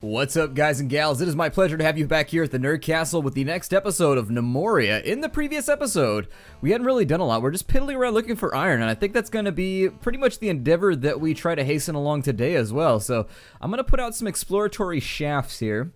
What's up, guys and gals? It is my pleasure to have you back here at the Nerd Castle with the next episode of Gnomoria. In the previous episode, we hadn't really done a lot. We're just piddling around looking for iron, and I think that's going to be pretty much the endeavor that we try to hasten along today as well. So I'm going to put out some exploratory shafts here,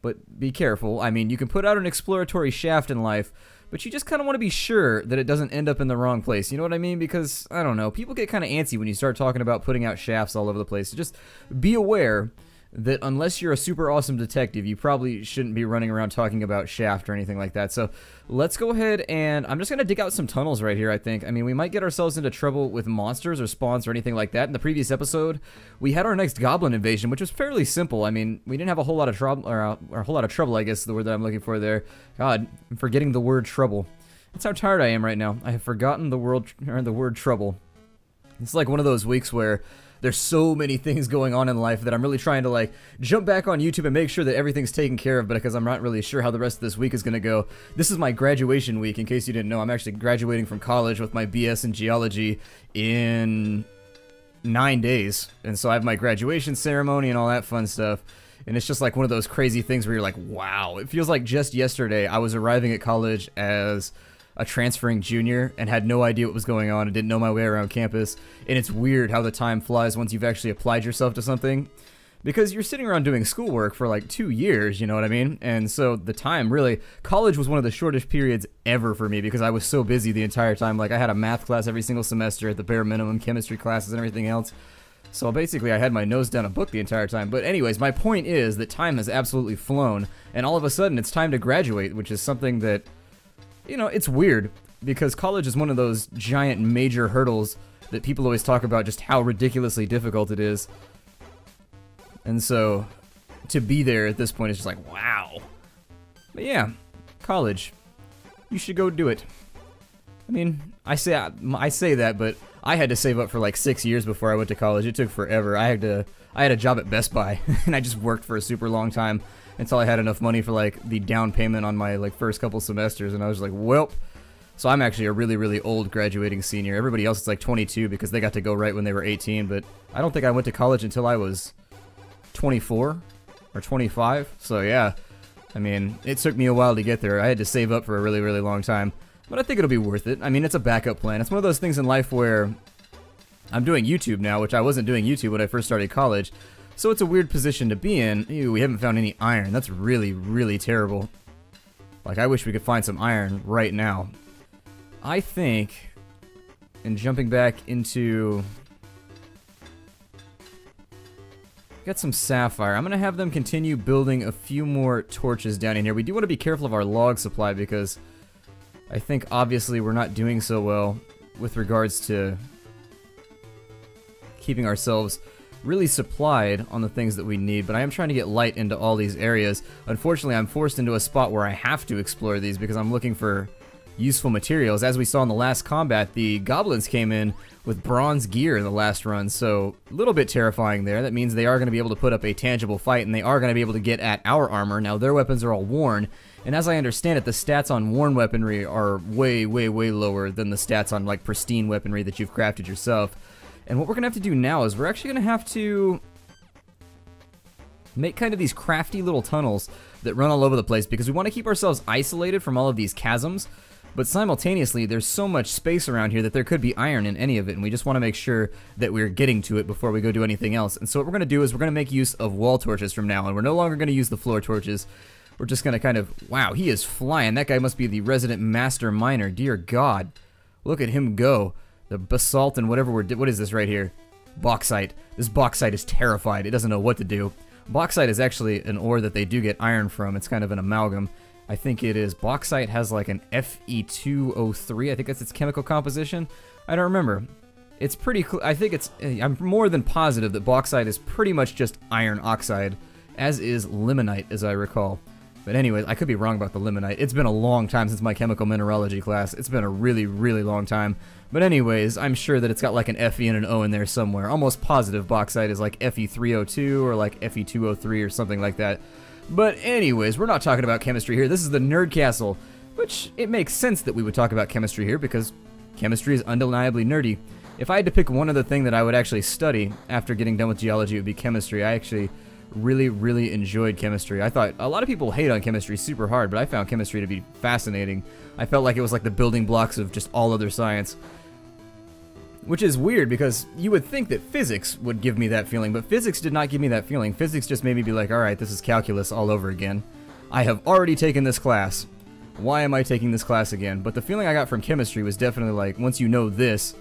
but be careful. I mean, you can put out an exploratory shaft in life, but you just kind of want to be sure that it doesn't end up in the wrong place. You know what I mean? Because, I don't know, people get kind of antsy when you start talking about putting out shafts all over the place. So just be aware that unless you're a super awesome detective, you probably shouldn't be running around talking about shaft or anything like that. So let's go ahead and I'm just going to dig out some tunnels right here, I think. I mean, we might get ourselves into trouble with monsters or spawns or anything like that. In the previous episode, we had our next goblin invasion, which was fairly simple. I mean, we didn't have a whole lot of trouble, or a whole lot of trouble, I guess is the word that I'm looking for there. God, I'm forgetting the word trouble. That's how tired I am right now. I have forgotten the word trouble. It's like one of those weeks where there's so many things going on in life that I'm really trying to like jump back on YouTube and make sure that everything's taken care of, but because I'm not really sure how the rest of this week is going to go. This is my graduation week, in case you didn't know. I'm actually graduating from college with my BS in geology in 9 days, and so I have my graduation ceremony and all that fun stuff. And it's just like one of those crazy things where you're like, wow. It feels like just yesterday I was arriving at college as a transferring junior and had no idea what was going on and didn't know my way around campus. And it's weird how the time flies once you've actually applied yourself to something, because you're sitting around doing schoolwork for like 2 years, you know what I mean? And so the time really, college was one of the shortest periods ever for me because I was so busy the entire time. Like I had a math class every single semester at the bare minimum, chemistry classes and everything else. So basically I had my nose down a book the entire time. But anyways, my point is that time has absolutely flown, and all of a sudden it's time to graduate, which is something that, you know, it's weird because college is one of those giant major hurdles that people always talk about, just how ridiculously difficult it is. And so to be there at this point is just like, wow. But yeah, college. You should go do it. I mean, I say that, but I had to save up for like 6 years before I went to college. It took forever. I had a job at Best Buy and I just worked for a super long time until I had enough money for like the down payment on my like first couple semesters, and I was like, well. So I'm actually a really, really old graduating senior. Everybody else is like 22 because they got to go right when they were 18, but I don't think I went to college until I was 24 or 25. So yeah, I mean, it took me a while to get there. I had to save up for a really, really long time, but I think it'll be worth it. I mean, it's a backup plan. It's one of those things in life where I'm doing YouTube now, which I wasn't doing YouTube when I first started college. So it's a weird position to be in. Ew, we haven't found any iron. That's really, really terrible. Like, I wish we could find some iron right now. I think, and jumping back into, got some sapphire. I'm going to have them continue building a few more torches down in here. We do want to be careful of our log supply because I think obviously we're not doing so well with regards to keeping ourselves really supplied on the things that we need, but I am trying to get light into all these areas. Unfortunately, I'm forced into a spot where I have to explore these because I'm looking for useful materials. As we saw in the last combat, the goblins came in with bronze gear in the last run, so a little bit terrifying there. That means they are going to be able to put up a tangible fight, and they are going to be able to get at our armor. Now, their weapons are all worn, and as I understand it, the stats on worn weaponry are way, way, way lower than the stats on, like, pristine weaponry that you've crafted yourself. And what we're going to have to do now is we're actually going to have to make kind of these crafty little tunnels that run all over the place because we want to keep ourselves isolated from all of these chasms, but simultaneously there's so much space around here that there could be iron in any of it, and we just want to make sure that we're getting to it before we go do anything else. And so what we're going to do is we're going to make use of wall torches from now on. We're no longer going to use the floor torches. We're just going to kind of, wow, he is flying. That guy must be the resident master miner. Dear God, look at him go. The basalt and whatever what is this right here? Bauxite. This bauxite is terrified. It doesn't know what to do. Bauxite is actually an ore that they do get iron from. It's kind of an amalgam. I think it is. Bauxite has like an Fe2O3. I think that's its chemical composition. I don't remember. It's pretty I think it's, I'm more than positive that bauxite is pretty much just iron oxide, as is limonite, as I recall. But anyways, I could be wrong about the limonite. It's been a long time since my chemical mineralogy class. It's been a really, really long time. But anyways, I'm sure that it's got like an Fe and an O in there somewhere. Almost positive bauxite is like Fe3O2 or like Fe2O3 or something like that. But anyways, we're not talking about chemistry here. This is the Nerd Castle, which it makes sense that we would talk about chemistry here because chemistry is undeniably nerdy. If I had to pick one other thing that I would actually study after getting done with geology, it would be chemistry. I actually really, really enjoyed chemistry. I thought a lot of people hate on chemistry super hard, but I found chemistry to be fascinating. I felt like it was like the building blocks of just all other science. Which is weird because you would think that physics would give me that feeling, but physics did not give me that feeling. Physics just made me be like, alright, this is calculus all over again. I have already taken this class. Why am I taking this class again? But the feeling I got from chemistry was definitely like, once you know this,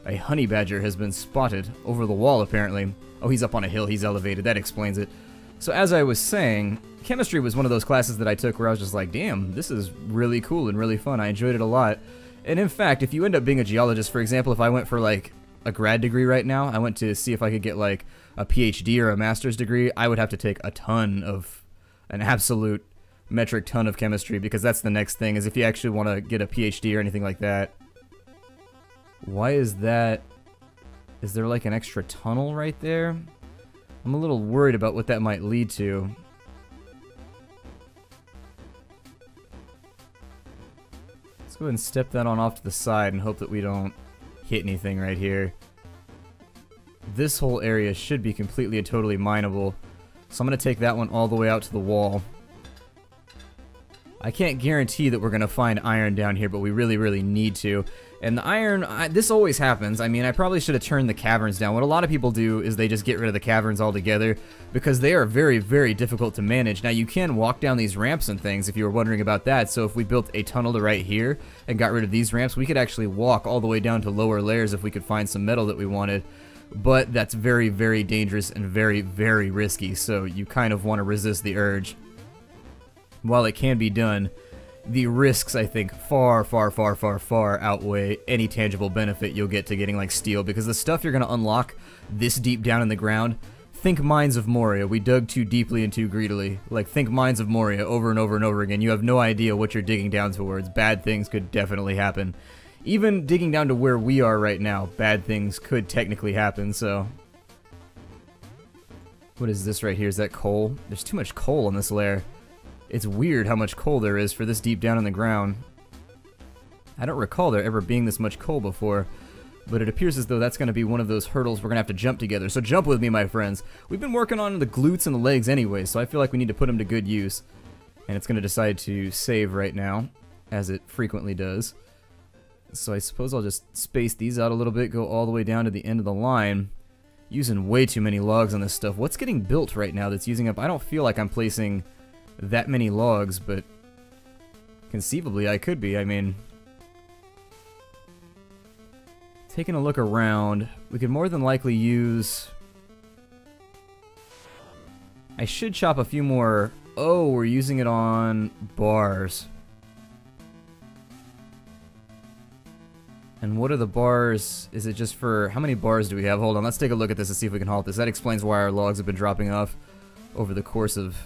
a honey badger has been spotted over the wall apparently. Oh, he's up on a hill, he's elevated, that explains it. So as I was saying, chemistry was one of those classes that I took where I was just like, damn, this is really cool and really fun. I enjoyed it a lot. And in fact, if you end up being a geologist, for example, if I went for like a grad degree right now, I went to see if I could get like a PhD or a master's degree, I would have to take a ton of, an absolute metric ton of chemistry, because that's the next thing, is if you actually want to get a PhD or anything like that. Why is that? Is there like an extra tunnel right there? I'm a little worried about what that might lead to. Go ahead and step that on off to the side and hope that we don't hit anything right here. This whole area should be completely and totally mineable, so I'm going to take that one all the way out to the wall. I can't guarantee that we're going to find iron down here, but we really, really need to. And the iron, this always happens. I mean, I probably should have turned the caverns down. What a lot of people do is they just get rid of the caverns altogether, because they are very, very difficult to manage. Now, you can walk down these ramps and things if you were wondering about that. So if we built a tunnel to right here and got rid of these ramps, we could actually walk all the way down to lower layers if we could find some metal that we wanted. But that's very, very dangerous and very, very risky, so you kind of want to resist the urge. While it can be done, the risks, I think, far, far, far, far, far outweigh any tangible benefit you'll get to getting like steel, because the stuff you're going to unlock this deep down in the ground, think Mines of Moria. We dug too deeply and too greedily. Like, think Mines of Moria over and over and over again. You have no idea what you're digging down towards. Bad things could definitely happen. Even digging down to where we are right now, bad things could technically happen, so... What is this right here? Is that coal? There's too much coal on this layer. It's weird how much coal there is for this deep down in the ground. I don't recall there ever being this much coal before, but it appears as though that's going to be one of those hurdles we're going to have to jump together. So jump with me, my friends. We've been working on the glutes and the legs anyway, so I feel like we need to put them to good use. And it's going to decide to save right now, as it frequently does. So I suppose I'll just space these out a little bit, go all the way down to the end of the line. Using way too many logs on this stuff. What's getting built right now that's using up? I don't feel like I'm placing that many logs, but conceivably I could be. I mean, taking a look around, we could more than likely use... I should chop a few more... Oh, we're using it on bars. And what are the bars? Is it just for... How many bars do we have? Hold on, let's take a look at this and see if we can halt this. That explains why our logs have been dropping off over the course of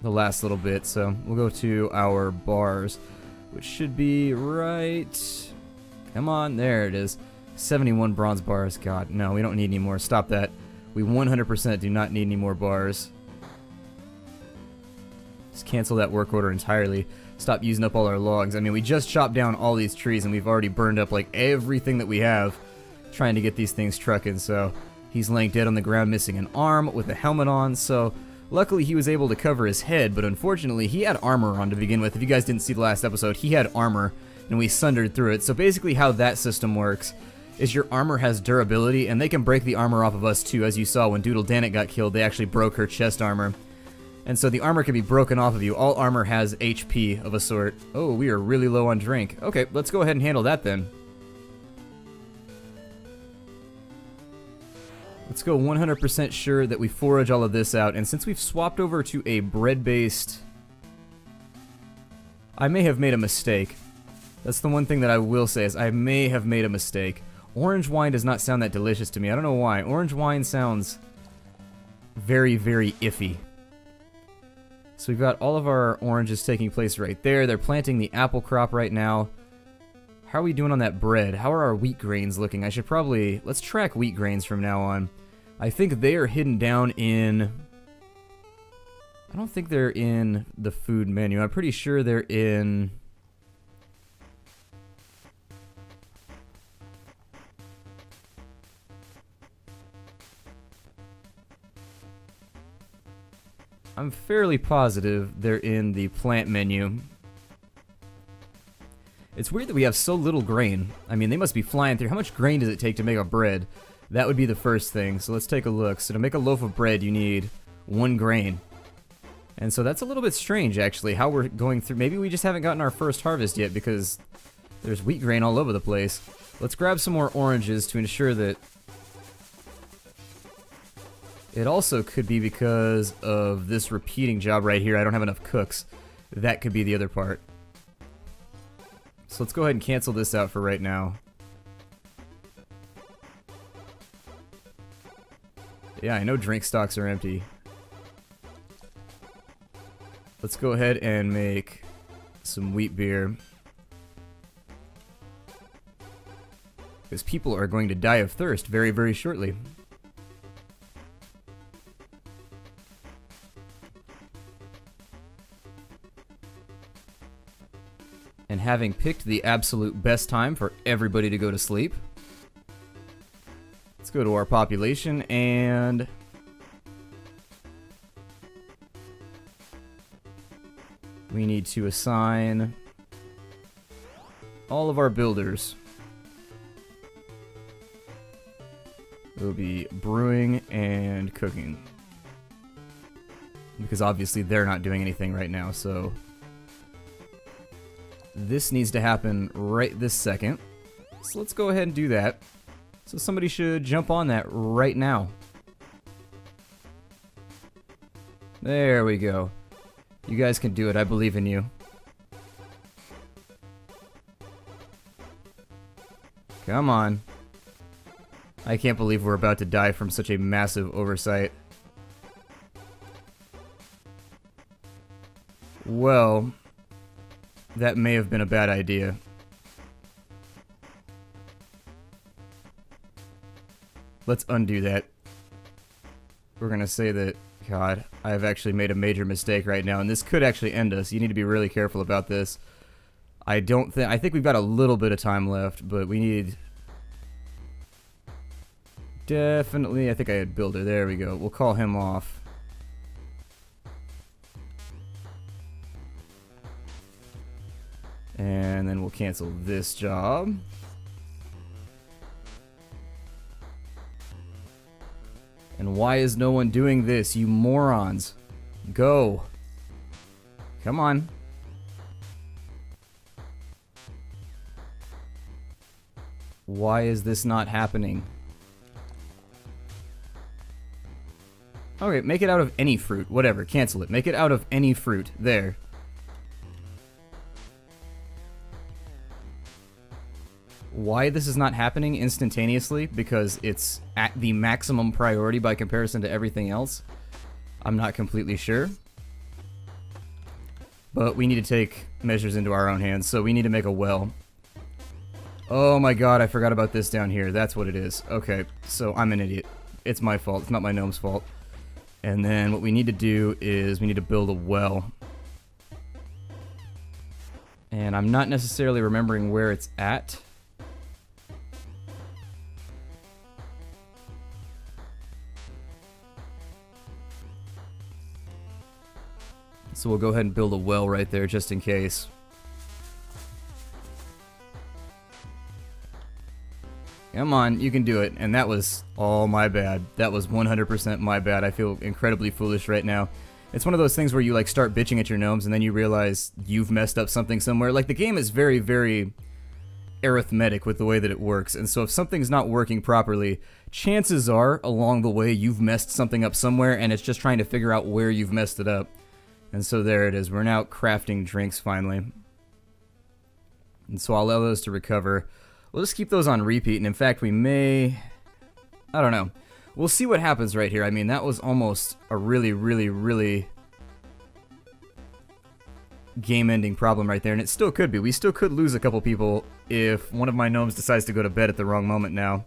the last little bit. So we'll go to our bars, which should be right... Come on, there it is. 71 bronze bars. God, no, we don't need any more. Stop that. We 100% do not need any more bars. Just cancel that work order entirely. Stop using up all our logs. I mean, we just chopped down all these trees and we've already burned up like everything that we have trying to get these things trucking. So he's laying dead on the ground, missing an arm with a helmet on. So luckily he was able to cover his head, but unfortunately he had armor on to begin with. If you guys didn't see the last episode, he had armor and we sundered through it. So basically how that system works is your armor has durability, and they can break the armor off of us too. As you saw when Doodle Danet got killed, they actually broke her chest armor. And so the armor can be broken off of you. All armor has HP of a sort. Oh, we are really low on drink. Okay, let's go ahead and handle that then. Let's go 100% sure that we forage all of this out. And since we've swapped over to a bread-based... I may have made a mistake. That's the one thing that I will say, is I may have made a mistake. Orange wine does not sound that delicious to me. I don't know why. Orange wine sounds very, very iffy. So we've got all of our oranges taking place right there. They're planting the apple crop right now. How are we doing on that bread? How are our wheat grains looking? I should probably... Let's track wheat grains from now on. I think they are hidden down in... I don't think they're in the food menu. I'm pretty sure they're in... I'm fairly positive they're in the plant menu. It's weird that we have so little grain. I mean, they must be flying through. How much grain does it take to make a bread? That would be the first thing. So let's take a look. So to make a loaf of bread, you need 1 grain. And so that's a little bit strange, actually, how we're going through. Maybe we just haven't gotten our first harvest yet because there's wheat grain all over the place. Let's grab some more oranges to ensure that... It also could be because of this repeating job right here. I don't have enough cooks. That could be the other part. So let's go ahead and cancel this out for right now. Yeah, I know drink stocks are empty. Let's go ahead and make some wheat beer. Because people are going to die of thirst very, very shortly. And having picked the absolute best time for everybody to go to sleep, let's go to our population and... we need to assign all of our builders. It'll be brewing and cooking. Because obviously they're not doing anything right now, so... this needs to happen right this second. So let's go ahead and do that. So somebody should jump on that right now. There we go. You guys can do it, I believe in you. Come on. I can't believe we're about to die from such a massive oversight. Well, that may have been a bad idea. Let's undo that. We're gonna say that, God, I've actually made a major mistake right now, and this could actually end us. You need to be really careful about this. I think we've got a little bit of time left, but we need... definitely, I think I had builder. There we go. We'll call him off. And then we'll cancel this job. And why is no one doing this, you morons? Go. Come on. Why is this not happening? Okay, make it out of any fruit. Whatever, cancel it. Make it out of any fruit. There. Why this is not happening instantaneously, because it's at the maximum priority by comparison to everything else, I'm not completely sure. But we need to take measures into our own hands, so we need to make a well. Oh my god, I forgot about this down here. That's what it is. Okay, so I'm an idiot. It's my fault. It's not my gnome's fault. And then what we need to do is we need to build a well. And I'm not necessarily remembering where it's at. So we'll go ahead and build a well right there just in case. Come on, you can do it. And that was all my bad. That was 100% my bad. I feel incredibly foolish right now. It's one of those things where you like start bitching at your gnomes and then you realize you've messed up something somewhere. Like the game is very, very arithmetic with the way that it works. And so if something's not working properly, chances are along the way you've messed something up somewhere and it's just trying to figure out where you've messed it up. And so there it is. We're now crafting drinks finally. And so I'll allow those to recover. We'll just keep those on repeat. And in fact, we may... I don't know. We'll see what happens right here. I mean, that was almost a really, really, really game-ending problem right there. And it still could be. We still could lose a couple people if one of my gnomes decides to go to bed at the wrong moment now.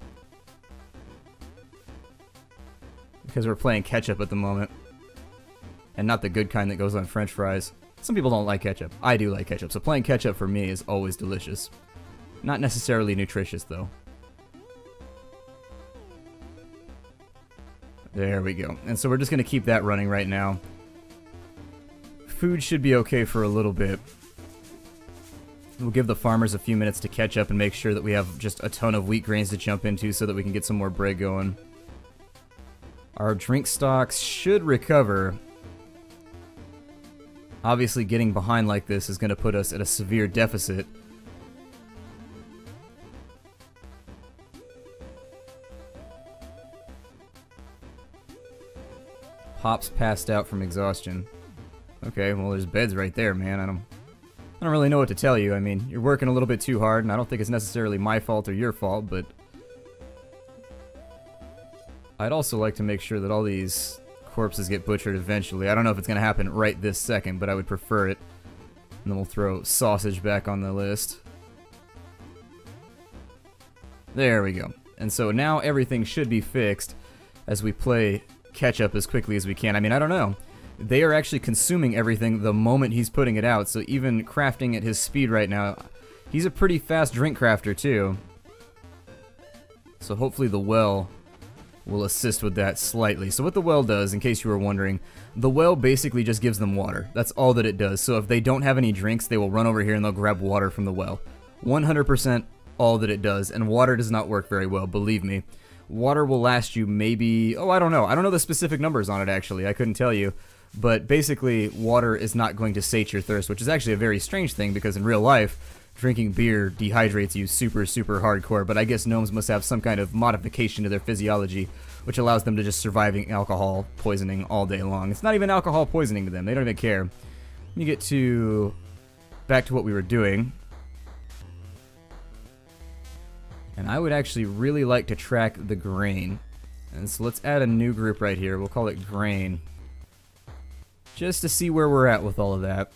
Because we're playing ketchup at the moment. And not the good kind that goes on french fries. Some people don't like ketchup. I do like ketchup, so playing ketchup for me is always delicious. Not necessarily nutritious, though. There we go. And so we're just going to keep that running right now. Food should be okay for a little bit. We'll give the farmers a few minutes to catch up and make sure that we have just a ton of wheat grains to jump into so that we can get some more bread going. Our drink stocks should recover. Obviously, getting behind like this is going to put us at a severe deficit. Pop's passed out from exhaustion. Okay, well, there's beds right there, man. I don't really know what to tell you. I mean, you're working a little bit too hard, and I don't think it's necessarily my fault or your fault, but I'd also like to make sure that all these corpses get butchered eventually. I don't know if it's going to happen right this second, but I would prefer it. And then we'll throw sausage back on the list. There we go. And so now everything should be fixed as we play catch up as quickly as we can. I mean, I don't know. They are actually consuming everything the moment he's putting it out, so even crafting at his speed right now, he's a pretty fast drink crafter too. So hopefully the well will assist with that slightly. So what the well does, in case you were wondering, the well basically just gives them water. That's all that it does. So if they don't have any drinks, they will run over here and they'll grab water from the well. 100% all that it does, and water does not work very well, believe me. Water will last you maybe, oh, I don't know. I don't know the specific numbers on it, actually. I couldn't tell you. But basically, water is not going to sate your thirst, which is actually a very strange thing, because in real life, drinking beer dehydrates you super, super hardcore. But I guess gnomes must have some kind of modification to their physiology, which allows them to just surviving alcohol poisoning all day long. It's not even alcohol poisoning to them. They don't even care. Let me get back to what we were doing. And I would actually really like to track the grain. And so let's add a new group right here. We'll call it grain. Just to see where we're at with all of that.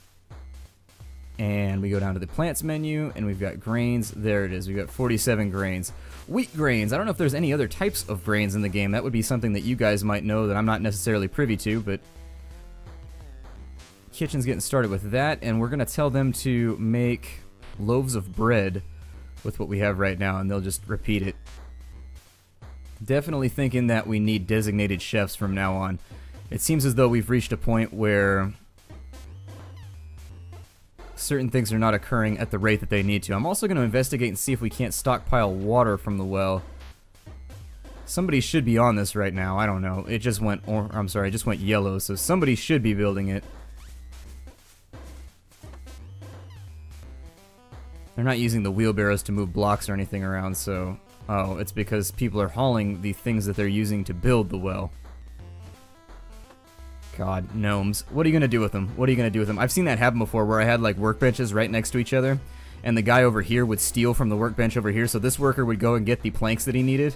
And we go down to the plants menu, and we've got grains. There it is. We've got 47 grains. Wheat grains. I don't know if there's any other types of grains in the game. That would be something that you guys might know that I'm not necessarily privy to, but kitchen's getting started with that, and we're going to tell them to make loaves of bread with what we have right now, and they'll just repeat it. Definitely thinking that we need designated chefs from now on. It seems as though we've reached a point where certain things are not occurring at the rate that they need to. I'm also going to investigate and see if we can't stockpile water from the well. Somebody should be on this right now. I don't know. It just went, it just went yellow, so somebody should be building it. They're not using the wheelbarrows to move blocks or anything around, so... Oh, it's because people are hauling the things that they're using to build the well. God, gnomes. What are you going to do with them? What are you going to do with them? I've seen that happen before where I had like workbenches right next to each other, and the guy over here would steal from the workbench over here, so this worker would go and get the planks that he needed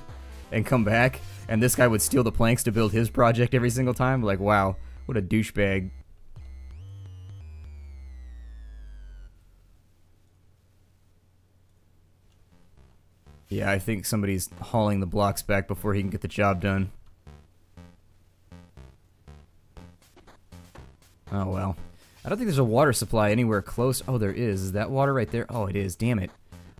and come back, and this guy would steal the planks to build his project every single time. Like, wow, what a douchebag. Yeah, I think somebody's hauling the blocks back before he can get the job done. Oh, well. I don't think there's a water supply anywhere close. Oh, there is. Is that water right there? Oh, it is. Damn it.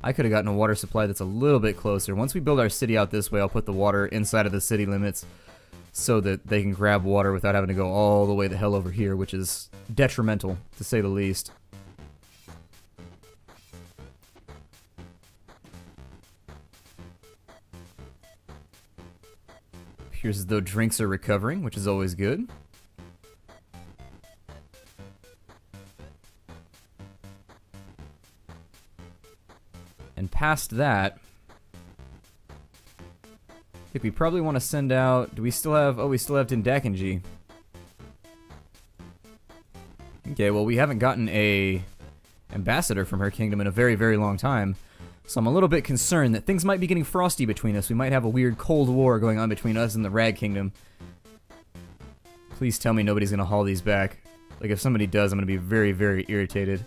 I could have gotten a water supply that's a little bit closer. Once we build our city out this way, I'll put the water inside of the city limits so that they can grab water without having to go all the way the hell over here, which is detrimental, to say the least. Appears as though drinks are recovering, which is always good. And past that, I think we probably want to send out... Do we still have... Oh, we still have Dindakanji. Okay, well, we haven't gotten a ambassador from her kingdom in a very, very long time. So I'm a little bit concerned that things might be getting frosty between us. We might have a weird Cold War going on between us and the Rag Kingdom. Please tell me nobody's going to haul these back. Like, if somebody does, I'm going to be very, very irritated.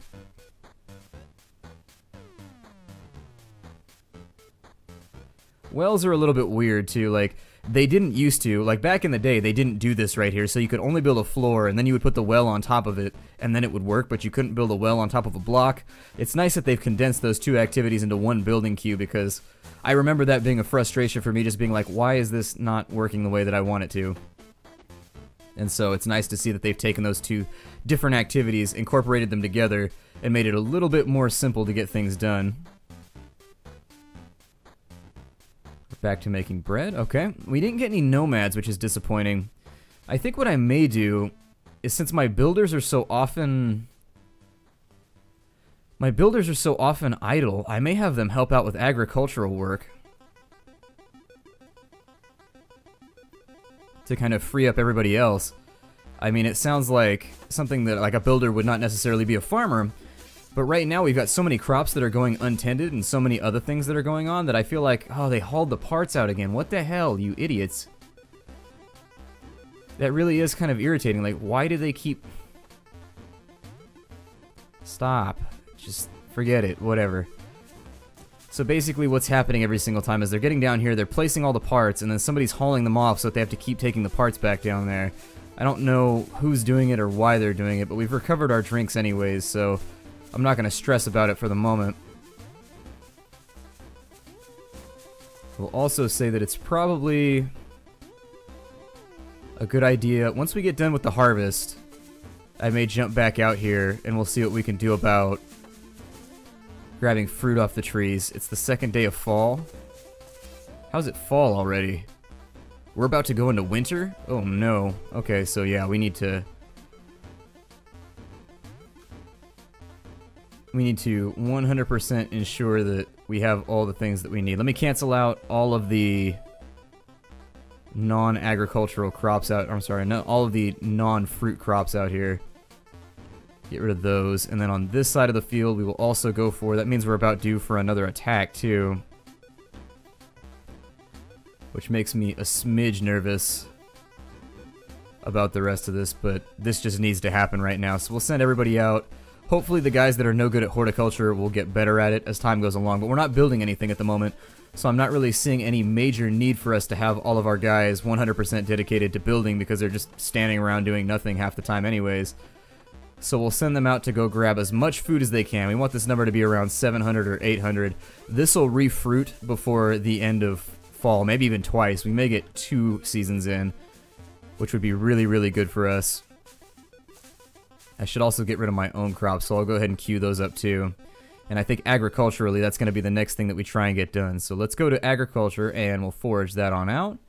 Wells are a little bit weird, too. Like, they didn't used to. Like, back in the day, they didn't do this right here, so you could only build a floor, and then you would put the well on top of it, and then it would work, but you couldn't build a well on top of a block. It's nice that they've condensed those two activities into one building queue, because I remember that being a frustration for me, just being like, why is this not working the way that I want it to? And so it's nice to see that they've taken those two different activities, incorporated them together, and made it a little bit more simple to get things done. Back to making bread. Okay. We didn't get any nomads, which is disappointing. I think what I may do is, since my builders are so often idle, I may have them help out with agricultural work to kind of free up everybody else. I mean, it sounds like something that like a builder would not necessarily be a farmer, but right now we've got so many crops that are going untended and so many other things that are going on that I feel like, oh, they hauled the parts out again. What the hell, you idiots? That really is kind of irritating. Like, why do they keep... Stop. Just forget it. Whatever. So basically what's happening every single time is they're getting down here, they're placing all the parts, and then somebody's hauling them off so that they have to keep taking the parts back down there. I don't know who's doing it or why they're doing it, but we've recovered our drinks anyways, so I'm not going to stress about it for the moment. We'll also say that it's probably a good idea, once we get done with the harvest, I may jump back out here and we'll see what we can do about grabbing fruit off the trees. It's the second day of fall. How's it fall already? We're about to go into winter? Oh no. Okay, so yeah, we need to 100% ensure that we have all the things that we need. Let me cancel out all of the non-agricultural crops out. I'm sorry, no, all of the non-fruit crops out here. Get rid of those. And then on this side of the field, we will also go for... That means we're about due for another attack, too. Which makes me a smidge nervous about the rest of this, but this just needs to happen right now. So we'll send everybody out. Hopefully the guys that are no good at horticulture will get better at it as time goes along, but we're not building anything at the moment, so I'm not really seeing any major need for us to have all of our guys 100% dedicated to building because they're just standing around doing nothing half the time anyways. So we'll send them out to go grab as much food as they can. We want this number to be around 700 or 800. This will refruit before the end of fall, maybe even twice. We may get 2 seasons in, which would be really, really good for us. I should also get rid of my own crops, so I'll go ahead and queue those up too. And I think agriculturally, that's going to be the next thing that we try and get done. So let's go to agriculture, and we'll forage that on out.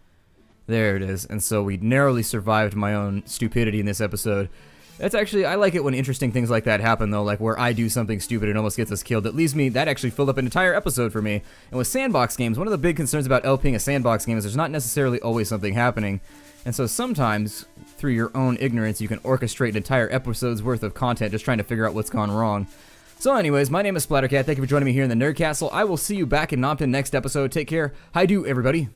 There it is. And so we narrowly survived my own stupidity in this episode. That's actually, I like it when interesting things like that happen, though, like where I do something stupid and almost gets us killed. That leaves me, that actually filled up an entire episode for me. And with Sandbox games, one of the big concerns about LPing a Sandbox game is there's not necessarily always something happening. And so sometimes, through your own ignorance, you can orchestrate an entire episode's worth of content just trying to figure out what's gone wrong. So anyways, my name is Splattercat. Thank you for joining me here in the Nerd Castle. I will see you back in Nompton next episode. Take care. Hi-do, everybody.